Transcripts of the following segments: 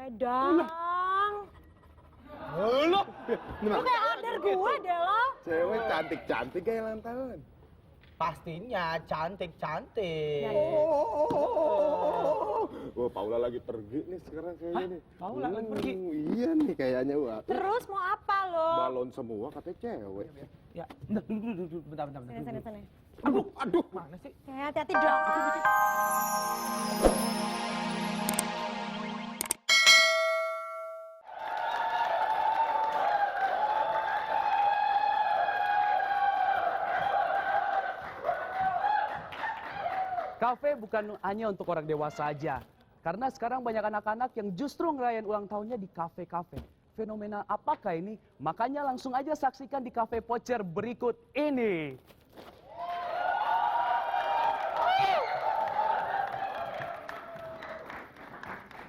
Cewek dong. Halo. Lu kayak order gue deh lo. Cewek cantik-cantik kayak ulang tahun. Pastinya cantik-cantik. Wah, Paula lagi pergi nih sekarang kayaknya nih. Paula lagi pergi? Iya nih kayaknya, Wak. Terus mau apa lo? Balon semua katanya cewek. Ya, bentar. Sini. Aduh. Mana sih? Hati-hati dong. Kafe bukan hanya untuk orang dewasa aja. Karena sekarang banyak anak-anak yang justru ngerayain ulang tahunnya di kafe-kafe. Fenomena apakah ini? Makanya langsung aja saksikan di Cafe Pocer berikut ini.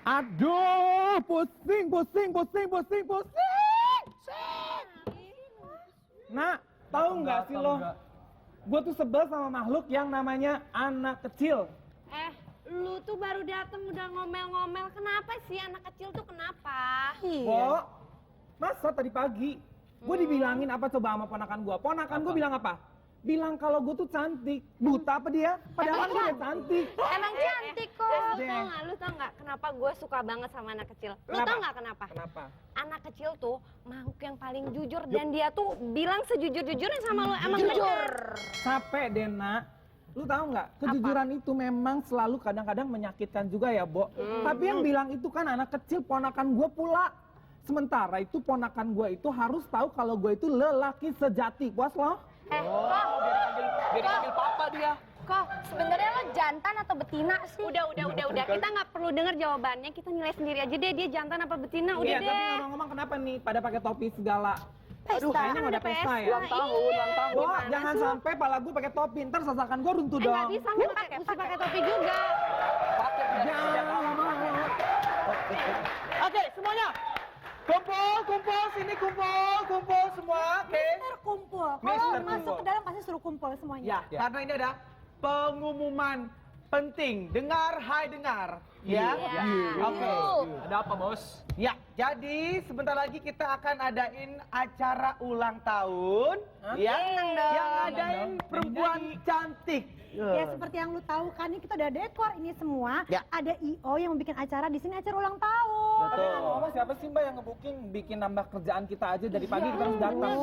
Aduh, pusing. Nah, tahu nggak sih lo? Gue tuh sebel sama makhluk yang namanya anak kecil. Lu tuh baru dateng udah ngomel-ngomel. Kenapa sih anak kecil tuh kenapa? Bo, masa tadi pagi gue dibilangin apa coba sama ponakan gue? Ponakan gue bilang apa? Bilang kalau gue tuh cantik. Buta apa dia? Padahal gue udah cantik. Emang cantik kok. Deh. Lu tau nggak kenapa gue suka banget sama anak kecil? Lu Kenapa? tau nggak kenapa? Kenapa? Anak kecil tuh makhluk yang paling jujur dan dia tuh bilang sejujur-jujurnya sama lu. Emang Jujur. bener. Capek deh, Nak. Lu tahu nggak? Kejujuran itu memang selalu kadang-kadang menyakitkan juga ya, Bo. Tapi yang bilang itu kan anak kecil, ponakan gue pula. Sementara itu ponakan gue itu harus tahu kalau gue itu lelaki sejati. Puas lo? Biar dipanggil papa dia. Kok sebenarnya lo jantan atau betina sih? Udah. Kita nggak perlu dengar jawabannya. Kita nilai sendiri aja deh dia jantan apa betina. Udah Iya, deh. tapi ngomong-ngomong kenapa nih pada pakai topi segala? Aduh, Pesta. kayaknya mau ada pesta ya. Ulang tahun. Bo, Gimana jangan sih? sampai pala gue pakai topi, ntar sasakan gue runtuh dong. Nggak bisa, mesti pakai topi juga. Oke, semuanya. Kumpul, sini kumpul semua, oke? Mister kumpul. Kalau Mister masuk kumpul. ke dalam pasti suruh kumpul semuanya. Ya, karena ini ada pengumuman penting. Dengar. Ya. Iya. Oke. Ada apa, Bos? Ya, jadi sebentar lagi kita akan adain acara ulang tahun. Ya, yang ngadain perempuan cantik. Ya seperti yang lu tahu kan, ini kita udah dekor ini semua. Ya. Ada IO yang bikin acara di sini, acara ulang tahun. Tapi ngomong siapa sih Mbak yang nge-booking bikin nambah kerjaan kita aja dari pagi kita harus datang.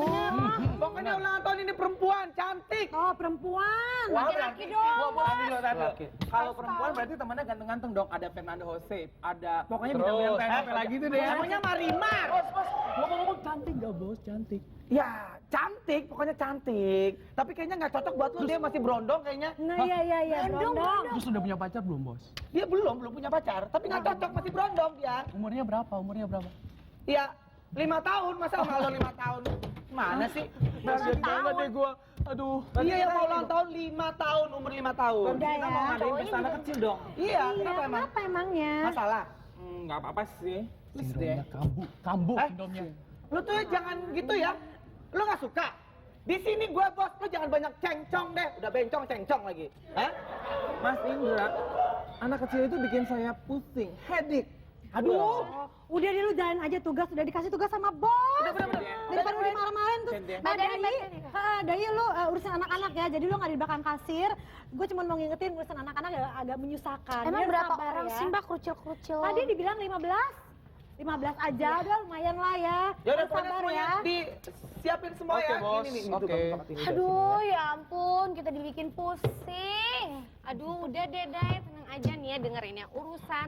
Pokoknya ulang tahun ini perempuan cantik. Oh perempuan, Wah, laki-laki berarti- dong. Laki. Kalau perempuan berarti temannya ganteng-ganteng dong. Ada Fernando Jose, ada pokoknya bidang-bidang apa lagi tuh deh. Namanya Marimar. Ngomong-ngomong cantik gak, Bos? Cantik. Ya, cantik, pokoknya cantik. Tapi kayaknya nggak cocok buat lu, dia masih berondong kayaknya. Nah iya, berondong. Terus udah punya pacar belum, Bos? Dia belum punya pacar, tapi nggak cocok, masih berondong dia. Umurnya berapa? Ya, 5 tahun, masa malu 5 tahun? Mana sih? Kasian banget deh gua. Aduh. Iya, yang mau ulang tahun 5 tahun, umur 5 tahun. Udah Kita ya. mau ngadain pesta anak kecil dong. Iya, kenapa emang? Kenapa emangnya? Masalah? Nggak apa-apa sih. Please deh. Kambuh Eh? sindromnya. Lu tuh jangan gitu ya. Lu nggak suka? Di sini gue bos, lu jangan banyak cengcong deh. Udah bencong cengcong lagi. Hah? Mas Indra, anak kecil itu bikin saya pusing, headache. Aduh. Udah deh lu jalan aja tugas, udah dikasih tugas sama bos. Bener. Daripada lu dimarah-marahin tuh. Cendem. Nah Dayi lu urusin anak-anak ya, jadi lu nggak di belakang kasir. Gue cuma mau ngingetin urusan anak-anak agak menyusahkan. Emang Biar berapa sabar orang ya. sih Mbak kerucil-kerucil? Tadi dibilang 15 aja, udah lumayan lah ya. Ya udah Lu pokoknya sabar semuanya ya. disiapin semua Oke, ya. Bos. Ini Oke. tempat ini. Aduh, ya ampun, kita dibikin pusing. Aduh, udah deh, Day, tenang aja nih ya dengerin ya. Urusan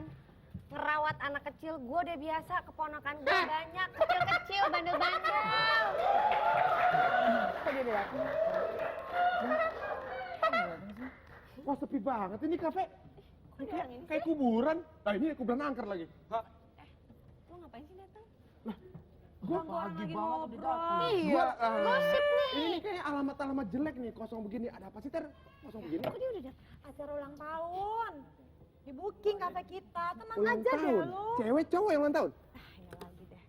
ngerawat anak kecil, gue udah biasa, keponakan gue banyak, kecil-kecil, bandel-bandel. Kok dia udah datang? Wah, sepi banget ini kafe. Kok dia orang ini? Kayak kuburan. Nah, ini kuburan angker lagi. Lo ngapain sih datang? Gua Lagi ngobrol. Iya, gosip nih. Ini kayak alamat-alamat jelek nih, kosong begini. Ada apa sih, Ter? Kosong begini. Kok dia udah datang? Acara ulang tahun. Di booking kafe kita, tenang Ulang aja tahun. deh lu. Cewek cowok yang ulang tahun. Ya lagi deh.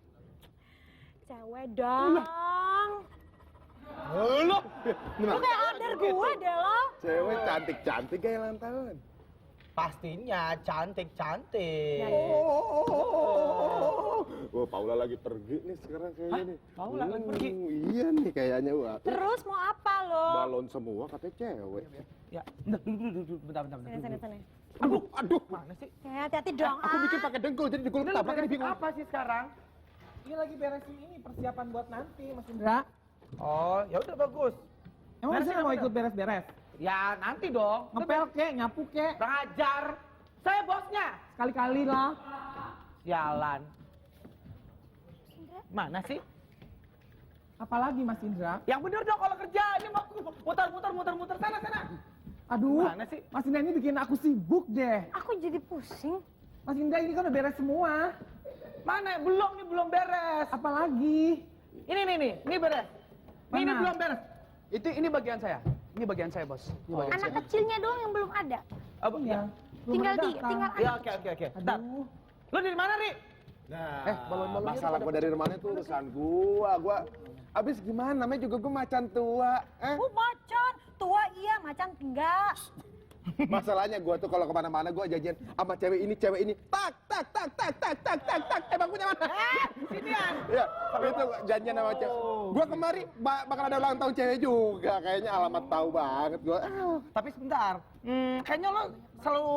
Cewek dong. Halo. Lu kayak order gue deh lo. Cewek cantik-cantik kayak ulang tahun. Pastinya cantik-cantik. Wah, Paula lagi pergi nih sekarang kayaknya nih. Paula lagi pergi? Iya nih kayaknya, wah. Terus mau apa lo? Balon semua katanya cewek. Ya, bentar. Sini. Aduh. Mana sih? Ya, hati-hati dong. Aku bikin pakai dengkul, jadi dengkul Ini ketabrak ini beresin bingung. apa sih sekarang? Ini lagi beresin ini persiapan buat nanti, Mas Indra. Oh, ya udah bagus. Emang Beresin Mas mau apa ikut beres-beres? Ya nanti dong. Ngepel kek, nyapu kek, Kurang ajar. Saya bosnya. sekali-kali lah. Jalan. Mana sih? Apalagi Mas Indra? Yang bener dong kalau kerja. Ini mau muter sana. Aduh, Gimana sih? Mas Indra ini bikin aku sibuk deh. Aku jadi pusing. Mas Indra ini kan udah beres semua. Mana? Belum beres. Apalagi? Ini beres. Ini Mana? belum beres. Ini bagian saya. Ini bagian saya, Bos. Ini bagian Anak saya. kecilnya doang yang belum ada. Iya. Belum Tinggal ada, di, Kang. tinggal Ya anak. oke. Bentar. Aduh. Lu dari mana, Ri? Nah, balon-balonnya masalah itu gua dari rumahnya tuh urusan gua. Abis gimana? Namanya juga gua macan tua. Macan. Tua iya, macan enggak. Masalahnya gua tuh kalau kemana-mana gua jajan sama cewek ini. Tak. Emang punya mana? Sinian. Ya, itu janjian sama cewek. Gua kemari bakal ada ulang tahun cewek juga. Kayaknya alamat tahu banget gua. Tapi sebentar. Kayaknya lo selalu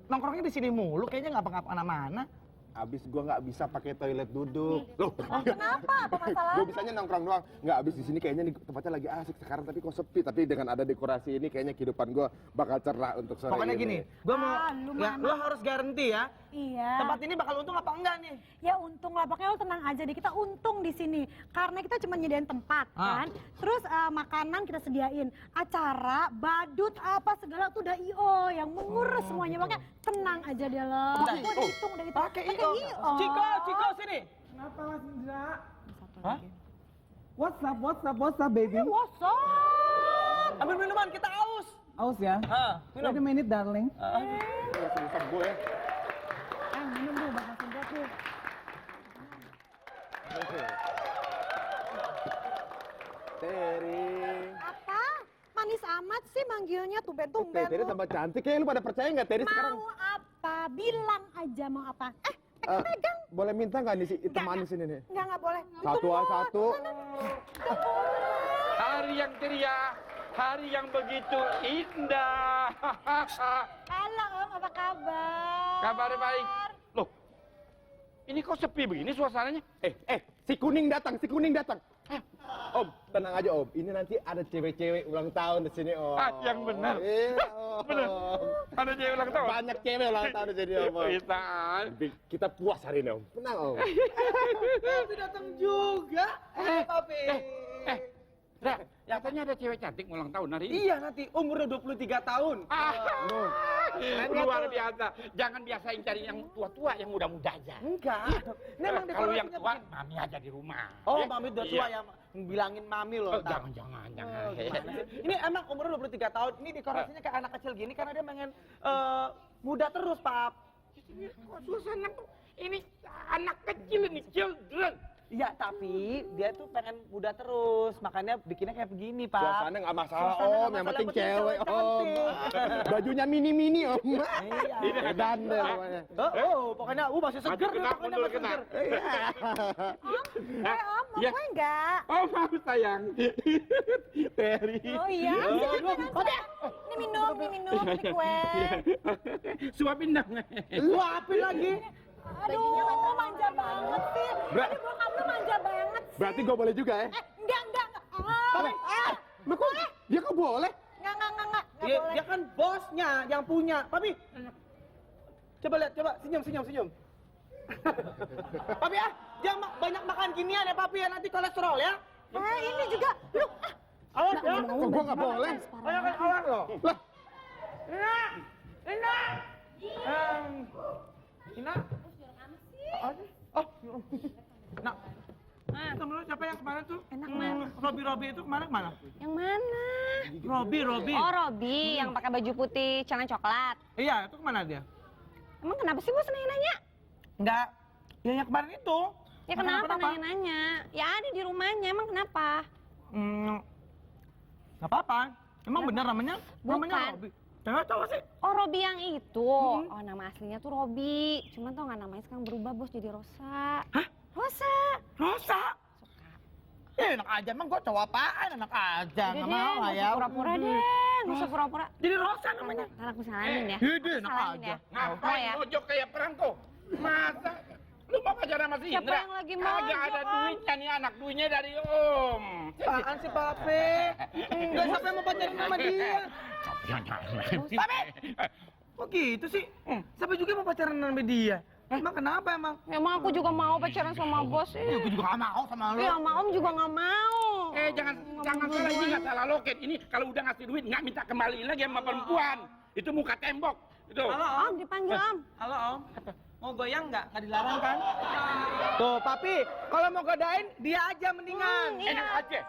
nongkrongnya di sini mulu. Kayaknya nggak mana-mana. Abis gua nggak bisa pakai toilet duduk. Loh, Kenapa? Apa masalahnya? gua bisanya nongkrong doang. Nggak abis di sini kayaknya nih tempatnya lagi asik sekarang tapi kok sepi. Tapi dengan ada dekorasi ini kayaknya kehidupan gua bakal cerah untuk sore Pokoknya ini. gini, gua mau lu ya, mana? lo harus garansi ya. Iya. Tempat ini bakal untung apa enggak nih? Ya untung lah, pokoknya lo tenang aja deh, kita untung di sini. Karena kita cuma nyediain tempat kan. Terus makanan kita sediain. Acara, badut, apa segala tuh udah IO yang mengurus semuanya. Makanya tenang aja deh lo. Bentar. Gua udah hitung udah hitung. Pakai IO. Ciko sini. Kenapa Mas Indra? Hah? What's up, baby? Ambil minuman, kita aus. Aus ya? Minum. Wait a minute, darling. Susah gue ya. Minum dulu, bakal singkat tuh. Teri. Apa? Manis amat sih manggilnya, tumben-tumben Teri lu. tambah cantik ya. Lu pada percaya nggak Teri sekarang? Mau apa? Bilang aja mau apa. Pegang. Boleh minta nggak nih si hitam Nggak, manis ini nih? Nggak boleh. Satu. Hari yang ceria, hari yang begitu indah. Halo Om, apa kabar? Kabar baik. Loh, ini kok sepi begini suasananya? Si kuning datang. Om, tenang aja Om. Ini nanti ada cewek-cewek ulang tahun di sini Om. Yang benar. Iya Om. Benar. Ada cewek ulang tahun. Banyak cewek ulang tahun di sini Om. Bisa. Kita puas hari ini Om. Tenang Om. Papi datang juga. Papi. Ra, katanya ada cewek cantik ulang tahun hari ini. Iya nanti umurnya 23 tahun. Luar biasa. Jangan biasain cari yang tua-tua, yang muda-muda aja. Enggak. Ini emang Kalau yang dekorasinya tua, begini. mami aja di rumah. Oh, Ya? mami udah Iya. tua ya. Bilangin mami loh. Oh, ntar. jangan. Oh, gimana sih? Ini emang umurnya 23 tahun. Ini dekorasinya kayak anak kecil gini karena dia pengen muda terus, Pap. Kok suasana tuh ini anak kecil ini, children. Iya, tapi dia tuh pengen muda terus. Makanya bikinnya kayak begini, Pak. Suasana nggak masalah Suasana nggak Om. Yang masalah, penting penting cewek cewek Om. cantik. Bajunya mini Om. Iya. Edan deh pokoknya. Pokoknya masih seger Maju deh, kena, pokoknya mundur masih kena. seger. Om, mau Iya. kue enggak? Oh, maaf sayang. Terry. Oh iya, silakan. Ini minum, ini kue. Suapin dong. Suapin lagi. Aduh, manja banget sih. Bra- Aduh, bokap lu manja banget sih. Berarti gue boleh juga ya? Enggak. Lu kok? Dia kok boleh? Enggak Dia boleh. kan bosnya yang punya. Papi. Coba lihat, senyum. Papi jangan banyak makan ginian ya Papi ya, nanti kolesterol ya. Ini juga, lu. Awas ya. Kok gue nggak boleh? Ayo kan awas loh. Lah, Ina. Oh. Nah. Temen lu siapa yang kemarin tuh? Enak banget. Robi itu kemarin kemana? Yang mana? Robi. Oh, Robi yang pakai baju putih, celana coklat. Iya, itu kemana dia? Emang kenapa sih bos nanya-nanya? Enggak. Ya yang kemarin itu. Ya kenapa nanya-nanya? Ya ada di rumahnya, emang kenapa? Nggak apa-apa. Emang bener namanya? Namanya Bukan. Robi. Cowok sih. Oh, Robi yang itu. Oh, nama aslinya tuh Robi. Cuman tau nggak namanya sekarang berubah, Bos, jadi Rosa. Hah? Rosa. Rosa. Ya enak aja, emang gua cowok apaan? Enak aja, Udah nggak deh, mau lah nggak ya. usah pura-pura deh. Nggak usah pura-pura. Jadi Rosa namanya. Ntar aku salamin ya. Ide, enak Salamin aja. ya. Ngapain ya. mojok kayak perangko? Masa? Lu mau pacaran sama si Siapa Indra? yang lagi Kagak mojok, ada Om? duitnya nih anak, duitnya dari Om. Apaan sih Pape? Enggak, siapa yang mau pacaran sama dia? Pape! Kok gitu sih? Siapa juga mau pacaran sama dia? Emang kenapa emang? Emang aku juga mau pacaran sama Bos. Ya, gue juga gak mau sama lu. Iya, sama Om juga nggak mau. Jangan salah, ini nggak salah loket. Ini kalau udah ngasih duit nggak minta kembaliin lagi sama perempuan. Itu muka tembok. Itu. Halo Om, dipanggil Om. Halo Om. Mau goyang nggak? Nggak dilarang kan? Tuh, Papi, kalau mau godain dia aja mendingan. Iya. Enak aja.